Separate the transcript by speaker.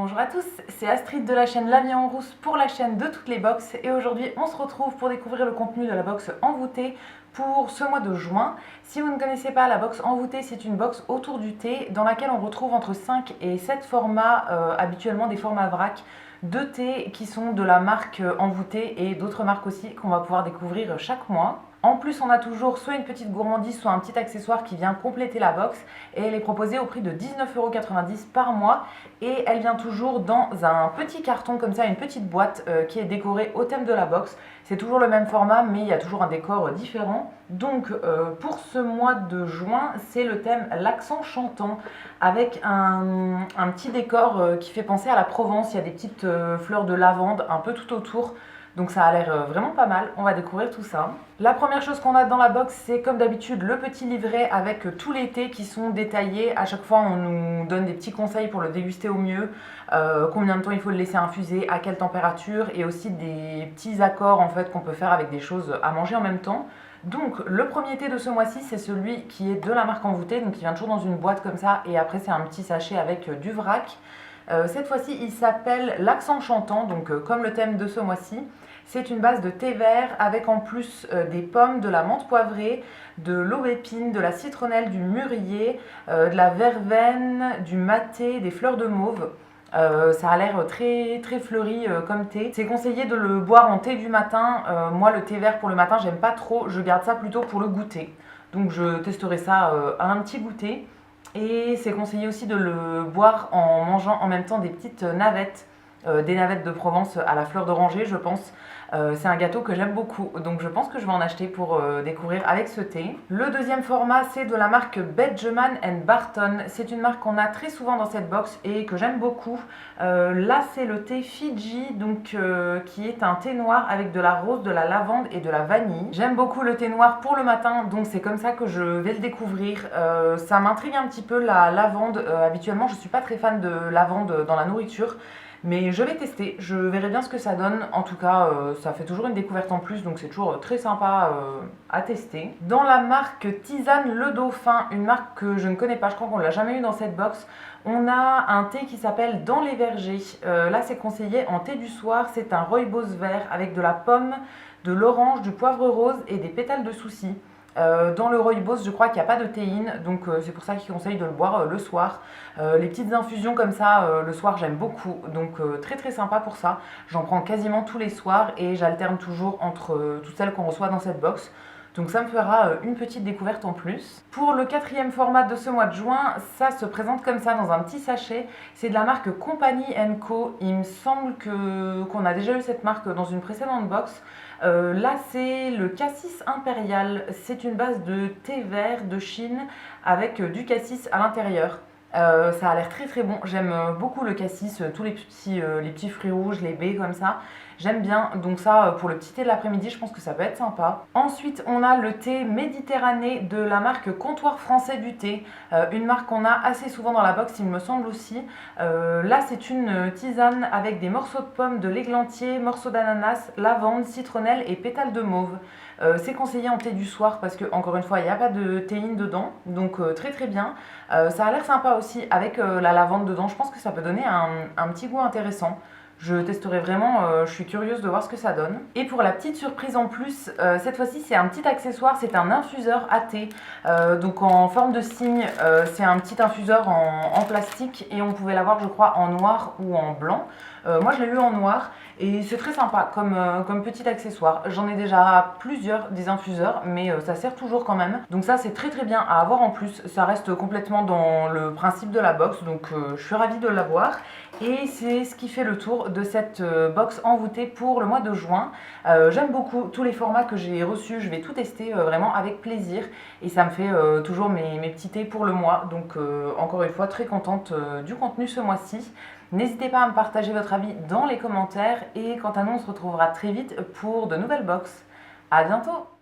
Speaker 1: Bonjour à tous, c'est Astrid de la chaîne La Vie en Rousse pour la chaîne de toutes les box et aujourd'hui on se retrouve pour découvrir le contenu de la box envoûtée pour ce mois de juin. Si vous ne connaissez pas, la box envoûtée, c'est une box autour du thé dans laquelle on retrouve entre 5 et 7 formats, habituellement des formats vrac de thé qui sont de la marque envoûtée et d'autres marques aussi qu'on va pouvoir découvrir chaque mois. En plus, on a toujours soit une petite gourmandise, soit un petit accessoire qui vient compléter la box et elle est proposée au prix de 19,90 € par mois et elle vient toujours dans un petit carton comme ça, une petite boîte qui est décorée au thème de la box. C'est toujours le même format mais il y a toujours un décor différent. Donc pour ce mois de juin, c'est le thème l'accent chantant avec un petit décor qui fait penser à la Provence. Il y a des petites fleurs de lavande un peu tout autour. Donc ça a l'air vraiment pas mal, on va découvrir tout ça. La première chose qu'on a dans la box, c'est comme d'habitude le petit livret avec tous les thés qui sont détaillés. À chaque fois on nous donne des petits conseils pour le déguster au mieux, combien de temps il faut le laisser infuser, à quelle température et aussi des petits accords en fait qu'on peut faire avec des choses à manger en même temps. Donc le premier thé de ce mois-ci, c'est celui qui est de la marque envoûtée, donc il vient toujours dans une boîte comme ça et après c'est un petit sachet avec du vrac. Cette fois-ci, il s'appelle l'accent chantant, donc comme le thème de ce mois-ci. C'est une base de thé vert avec en plus des pommes, de la menthe poivrée, de l'aubépine, de la citronnelle, du mûrier, de la verveine, du maté, des fleurs de mauve. Ça a l'air très fleuri comme thé. C'est conseillé de le boire en thé du matin. Moi, le thé vert pour le matin, j'aime pas trop. Je garde ça plutôt pour le goûter. Donc je testerai ça à un petit goûter. Et c'est conseillé aussi de le boire en mangeant en même temps des petites navettes, des navettes de Provence à la fleur d'oranger, je pense. C'est un gâteau que j'aime beaucoup, donc je pense que je vais en acheter pour découvrir avec ce thé. Le deuxième format, c'est de la marque Benjamin & Barton. C'est une marque qu'on a très souvent dans cette box et que j'aime beaucoup. Là, c'est le thé Fiji, donc qui est un thé noir avec de la rose, de la lavande et de la vanille. J'aime beaucoup le thé noir pour le matin, donc c'est comme ça que je vais le découvrir. Ça m'intrigue un petit peu la lavande. Habituellement, je ne suis pas très fan de lavande dans la nourriture. Mais je vais tester, je verrai bien ce que ça donne. En tout cas, ça fait toujours une découverte en plus, donc c'est toujours très sympa à tester. Dans la marque Tisane Le Dauphin, une marque que je ne connais pas, je crois qu'on ne l'a jamais eu dans cette box, on a un thé qui s'appelle Dans les vergers. Là, c'est conseillé en thé du soir, c'est un rooibos vert avec de la pomme, de l'orange, du poivre rose et des pétales de souci. Dans le rooibos, je crois qu'il n'y a pas de théine, donc c'est pour ça qu'ils conseillent de le boire le soir. Les petites infusions comme ça, le soir, j'aime beaucoup, donc très sympa pour ça. J'en prends quasiment tous les soirs et j'alterne toujours entre toutes celles qu'on reçoit dans cette box. Donc ça me fera une petite découverte en plus. Pour le quatrième format de ce mois de juin, ça se présente comme ça dans un petit sachet. C'est de la marque Company & Co. Il me semble qu'on a déjà eu cette marque dans une précédente box. Là, c'est le cassis impérial. C'est une base de thé vert de Chine avec du cassis à l'intérieur. Ça a l'air très bon. J'aime beaucoup le cassis, tous les petits fruits rouges, les baies comme ça. J'aime bien, donc ça pour le petit thé de l'après-midi, je pense que ça peut être sympa. Ensuite, on a le thé Méditerranée de la marque Comptoir Français du Thé, une marque qu'on a assez souvent dans la box, il me semble aussi. Là, c'est une tisane avec des morceaux de pommes, de l'églantier, morceaux d'ananas, lavande, citronnelle et pétales de mauve. C'est conseillé en thé du soir parce que, encore une fois, il n'y a pas de théine dedans, donc très bien. Ça a l'air sympa aussi avec la lavande dedans, je pense que ça peut donner un petit goût intéressant. Je testerai vraiment, je suis curieuse de voir ce que ça donne. Et pour la petite surprise en plus, cette fois-ci c'est un petit accessoire, c'est un infuseur à thé. Donc en forme de cygne, c'est un petit infuseur en plastique et on pouvait l'avoir je crois en noir ou en blanc. Moi je l'ai eu en noir et c'est très sympa comme petit accessoire. J'en ai déjà plusieurs des infuseurs mais ça sert toujours quand même. Donc ça c'est très bien à avoir en plus. Ça reste complètement dans le principe de la box donc je suis ravie de l'avoir. Et c'est ce qui fait le tour de cette box envoûtée pour le mois de juin. J'aime beaucoup tous les formats que j'ai reçus, je vais tout tester vraiment avec plaisir et ça me fait toujours mes petits thés pour le mois. Donc encore une fois très contente du contenu ce mois-ci. N'hésitez pas à me partager votre avis dans les commentaires et quant à nous on se retrouvera très vite pour de nouvelles box. À bientôt!